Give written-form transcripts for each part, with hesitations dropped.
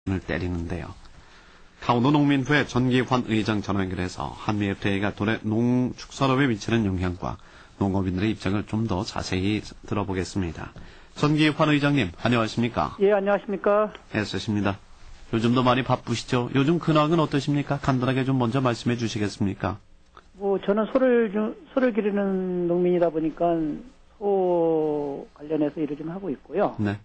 을 때리는데요. 강원도 농민부의 전기환 의장 전화 연결해서 한미 FTA가 도내 농축산업에 미치는 영향과 농업인들의 입장을 좀 더 자세히 들어보겠습니다. 전기환 의장님, 안녕하십니까? 예, 안녕하십니까? 애쓰십니다. 요즘도 많이 바쁘시죠? 요즘 근황은 어떠십니까? 간단하게 좀 먼저 말씀해 주시겠습니까? 저는 소를 기르는 농민이다 보니까 소 관련해서 일을 좀 하고 있고요. 네.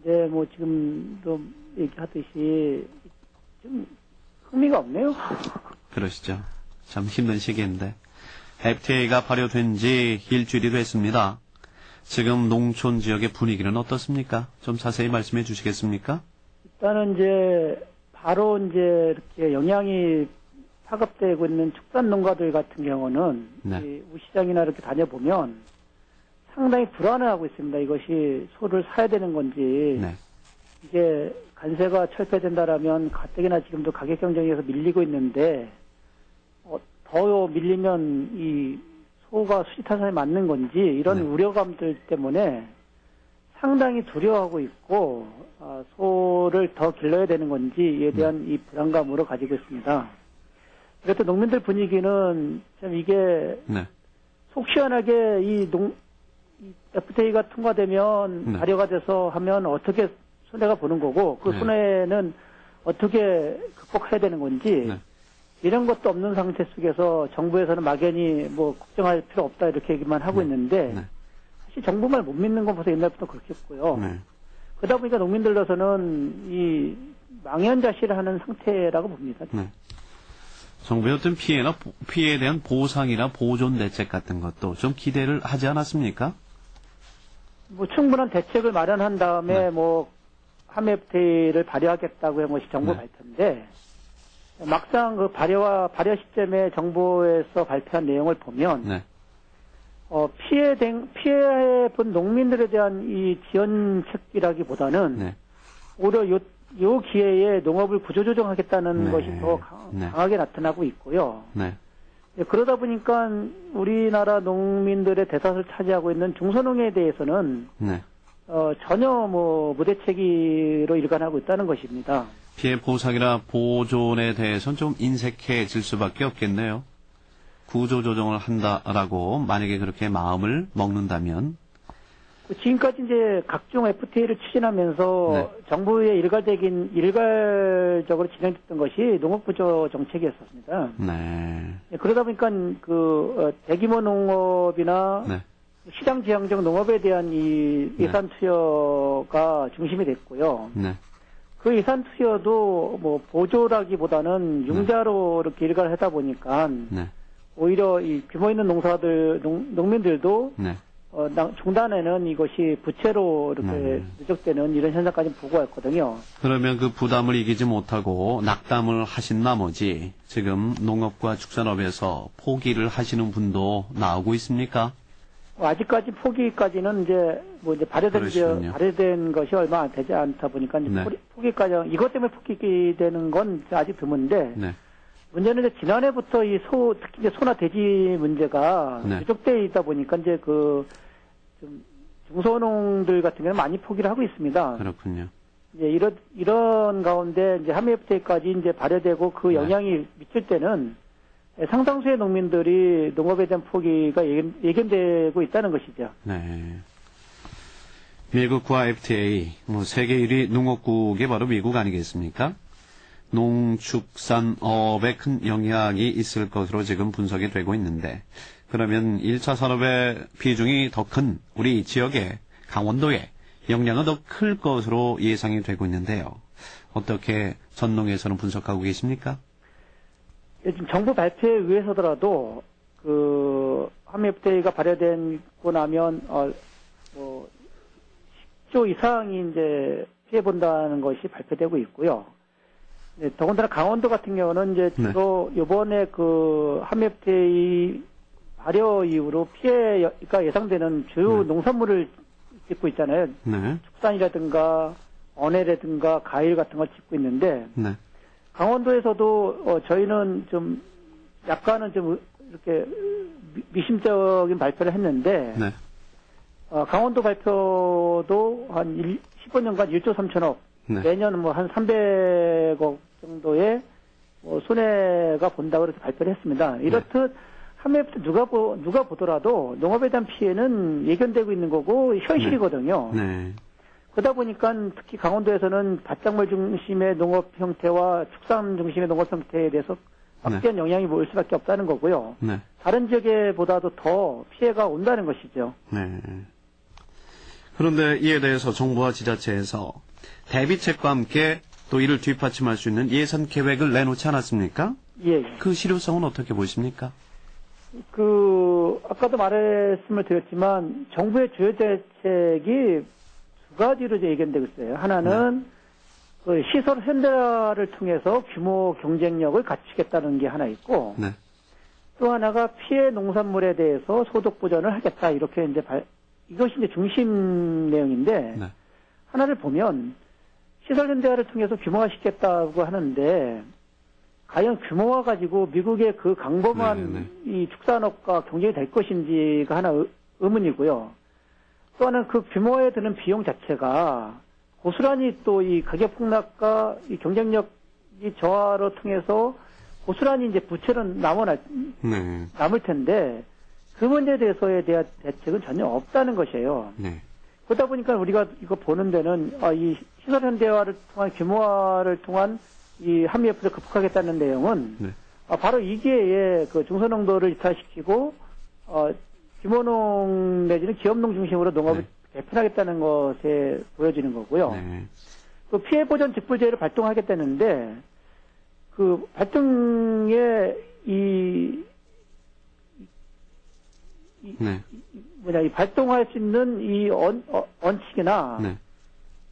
이제 지금도 얘기하듯이 좀 흥미가 없네요. 그러시죠. 참 힘든 시기인데. FTA가 발효된 지 일주일이 됐습니다. 지금 농촌 지역의 분위기는 어떻습니까? 좀 자세히 말씀해 주시겠습니까? 일단은 바로 이렇게 영향이 파급되고 있는 축산 농가들 같은 경우는 네. 이 우시장이나 이렇게 다녀보면 상당히 불안해하고 있습니다. 이것이 소를 사야 되는 건지, 네. 이게 관세가 철폐된다라면 가뜩이나 지금도 가격 경쟁에서 밀리고 있는데, 더 밀리면 이 소가 수지타산에 맞는 건지, 이런 네. 우려감들 때문에 상당히 두려워하고 있고, 소를 더 길러야 되는 건지에 대한 이 불안감으로 가지고 있습니다. 그래도 농민들 분위기는 참 이게 네. 속 시원하게 이 FTA가 통과되면 네. 발효가 돼서 하면 어떻게 손해가 보는 거고, 그 네. 손해는 어떻게 극복해야 되는 건지, 네. 이런 것도 없는 상태 속에서 정부에서는 막연히 걱정할 필요 없다 이렇게 얘기만 하고 네. 있는데, 네. 사실 정부 말 못 믿는 건 벌써 옛날부터 그렇겠고요. 네. 그러다 보니까 농민들로서는 이 망연자실하는 상태라고 봅니다. 네. 정부의 어떤 피해에 대한 보상이나 보존 대책 같은 것도 좀 기대를 하지 않았습니까? 충분한 대책을 마련한 다음에 네. 함 FTA를 발효하겠다고 한 것이 정부 네. 발표인데, 막상 그 발효 시점에 정부에서 발표한 내용을 보면, 네. 피해 본 농민들에 대한 이 지원책이라기보다는, 네. 오히려 요 기회에 농업을 구조조정하겠다는 네. 것이 더 네. 강하게 나타나고 있고요. 네. 그러다 보니까 우리나라 농민들의 대다수를 차지하고 있는 중소농에 대해서는, 네. 전혀 무대책으로 일관하고 있다는 것입니다. 피해 보상이나 보존에 대해서는 좀 인색해질 수밖에 없겠네요. 구조조정을 한다라고 만약에 그렇게 마음을 먹는다면. 지금까지 각종 FTA를 추진하면서 네. 정부의 일괄적으로 진행됐던 것이 농업구조 정책이었습니다. 네. 그러다 보니까 대규모 농업이나 네. 시장 지향적 농업에 대한 이 예산 투여가 중심이 됐고요. 네. 그 예산 투여도 보조라기보다는 융자로 이렇게 일괄을 하다 보니까 네. 오히려 이 규모 있는 농민들도 네. 중단에는 이것이 부채로 이렇게 누적되는 이런 현상까지 보고 왔거든요. 그러면 그 부담을 이기지 못하고 낙담을 하신 나머지 지금 농업과 축산업에서 포기를 하시는 분도 나오고 있습니까? 아직까지 포기까지는 이제 발효된 것이 얼마 안 되지 않다 보니까 이제 네. 포기까지 이것 때문에 포기되는 건 아직 드문데 네. 문제는 이제 지난해부터 특히 이제 소나 돼지 문제가 네. 누적돼 있다 보니까 이제 좀 중소농들 같은 경우는 많이 포기를 하고 있습니다. 그렇군요. 이제 이런 가운데 이제 함 FTA까지 이제 발효되고 그 영향이 미칠 때는 상당수의 농민들이 농업에 대한 포기가 예견되고 있다는 것이죠. 네. 미국과 FTA, 세계 1위 농업국이 바로 미국 아니겠습니까? 농축산업에 큰 영향이 있을 것으로 지금 분석이 되고 있는데, 그러면 1차 산업의 비중이 더 큰 우리 지역의 강원도에 영향은 더 클 것으로 예상이 되고 있는데요. 어떻게 전농에서는 분석하고 계십니까? 지금 정부 발표에 의해서더라도 함 FTA가 발효되고 나면 10조 이상이 이제 피해 본다는 것이 발표되고 있고요. 네, 더군다나 강원도 같은 경우는 이제 주로 이번에 함 FTA 발효 이후로 피해가 예상되는 주요 농산물을 짓고 있잖아요. 네. 축산이라든가 어내라든가 과일 같은 걸 짓고 있는데, 네. 강원도에서도 저희는 좀 약간은 좀 이렇게 미심적인 발표를 했는데, 네. 강원도 발표도 한 15년간 1조 3천억 네. 매년 뭐 한 300억 정도의 뭐 손해가 본다고 이렇게 발표를 했습니다. 이렇듯 함에부터 누가 보더라도 농업에 대한 피해는 예견되고 있는 거고 현실이거든요. 네. 그러다 보니까 특히 강원도에서는 밭작물 중심의 농업 형태와 축산 중심의 농업 형태에 대해서 막대한 영향이 올 수밖에 없다는 거고요. 네. 다른 지역에보다도 더 피해가 온다는 것이죠. 네. 그런데 이에 대해서 정부와 지자체에서 대비책과 함께 또 이를 뒷받침할 수 있는 예산 계획을 내놓지 않았습니까? 예. 그 실효성은 어떻게 보십니까? 아까도 말씀을 드렸지만 정부의 주요 대책이 두 가지로 이제 예견되고 있어요. 하나는 그 시설 현대화를 통해서 규모 경쟁력을 갖추겠다는 게 하나 있고, 네. 또 하나가 피해 농산물에 대해서 소득 보전을 하겠다 이렇게 이제 이것이 이제 중심 내용인데 네. 하나를 보면 시설 현대화를 통해서 규모화시켰다고 하는데 과연 규모화 가지고 미국의 그 강범한 이 축산업과 경쟁이 될 것인지가 하나 의문이고요. 또 하나는 그 규모에 드는 비용 자체가 고스란히 또 이 가격 폭락과 이 경쟁력 이 저하로 통해서 고스란히 이제 부채는 남을 텐데 그 문제에 대해서에 대한 대책은 전혀 없다는 것이에요. 네. 그러다 보니까 우리가 이거 보는 데는 이 시설 현대화를 통한 규모화를 통한 이 한미협회를 극복하겠다는 내용은 바로 이 기회에 그 중소농도를 이탈시키고 규모농 내지는 기업농 중심으로 농업을 개편하겠다는 것에 보여지는 거고요. 그 피해 보전 직불제를 발동하겠다는데 그 발동에 이 발동할 수 있는 이 원칙이나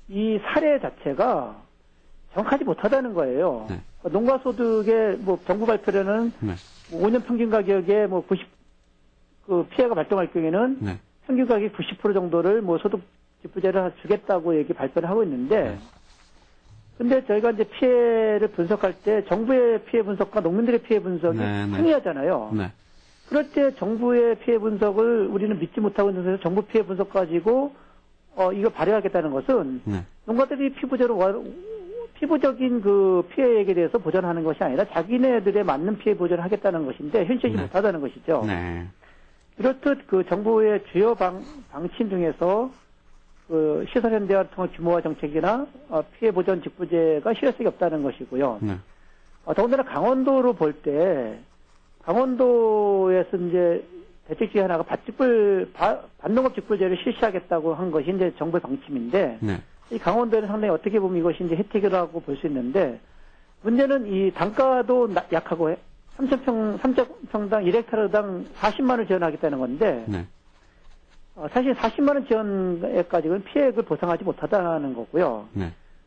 이 사례 자체가 정확하지 못하다는 거예요. 농가 소득의 뭐 정부 발표로는 5년 평균 가격에 뭐 90, 피해가 발동할 경우에는 평균 가격 90% 정도를 뭐 소득 직불제를 주겠다고 발표를 하고 있는데 근데 저희가 이제 피해를 분석할 때 정부의 피해 분석과 농민들의 피해 분석이 상이하잖아요. 그럴 때 정부의 피해 분석을 우리는 믿지 못하고 있는 데서 정부 피해 분석 가지고 이거 발휘하겠다는 것은 농가들이 피부적인 그 피해액에 대해서 보전하는 것이 아니라 자기네들의 맞는 피해 보전을 하겠다는 것인데 현실이 못하다는 것이죠. 이렇듯 그 정부의 주요 방침 중에서 그 시설 현대화를 통한 규모화 정책이나 피해 보전 직불제가 실효성이 없다는 것이고요. 더군다나 강원도로 볼 때 강원도에서 이제 대책 중에 하나가 밭농업 직불제를 실시하겠다고 한 것이 이제 정부의 방침인데 이 강원도에는 상당히 어떻게 보면 이것이 이제 혜택이라고 볼 수 있는데 문제는 이 단가도 약하고 3,000평당 1헥타르당 40만 원 지원하겠다는 건데 사실 40만 원 지원에까지는 피해액을 보상하지 못하다는 거고요.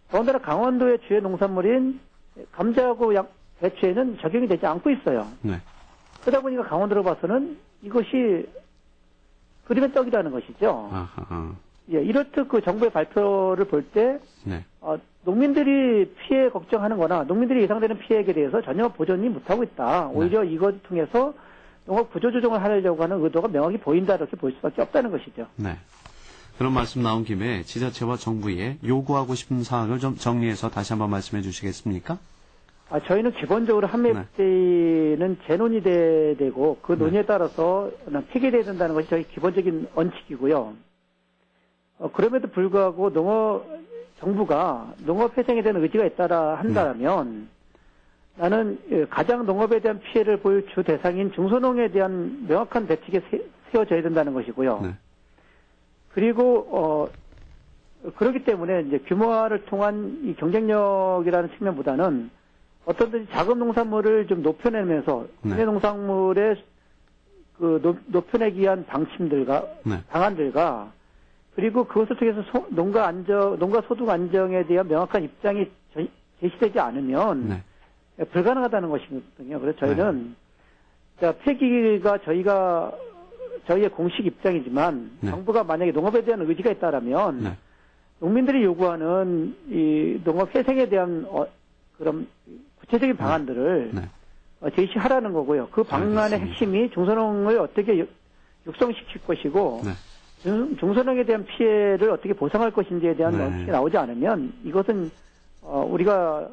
더군다나 강원도의 주요 농산물인 감자하고 배추에는 적용이 되지 않고 있어요. 그러다 보니까 강원도로 봐서는 이것이 그림의 떡이라는 것이죠. 예, 이렇듯 그 정부의 발표를 볼 때 농민들이 피해 걱정하는 거나 농민들이 예상되는 피해에 대해서 전혀 보전이 못하고 있다. 오히려 이것을 통해서 농업 구조조정을 하려고 하는 의도가 명확히 보인다 이렇게 볼 수밖에 없다는 것이죠. 그런 말씀 나온 김에 지자체와 정부에 요구하고 싶은 사항을 좀 정리해서 다시 한번 말씀해 주시겠습니까? 저희는 기본적으로 한매입대는 재논의 되고 그 논의에 따라서 폐기돼야 된다는 것이 저희 기본적인 원칙이고요. 그럼에도 불구하고 정부가 농업 회생에 대한 의지가 있다라 한다면 나는 가장 농업에 대한 피해를 볼 주 대상인 중소농에 대한 명확한 대책이 세워져야 된다는 것이고요. 그리고 그렇기 때문에 이제 규모화를 통한 이 경쟁력이라는 측면보다는 어떤든지 작은 농산물을 좀 높여내면서 국내 농산물의 그 높여내기 위한 방침들과 방안들과 그리고 그것을 통해서 농가 소득 안정에 대한 명확한 입장이 제시되지 않으면 불가능하다는 것이거든요. 그래서 저희는 폐기가 저희의 공식 입장이지만 정부가 만약에 농업에 대한 의지가 있다라면 농민들이 요구하는 이 농업 회생에 대한 그런 구체적인 방안들을 제시하라는 거고요. 그 방안의 핵심이 중소농을 어떻게 육성시킬 것이고 중소형에 대한 피해를 어떻게 보상할 것인지에 대한 네. 원칙이 나오지 않으면 이것은 우리가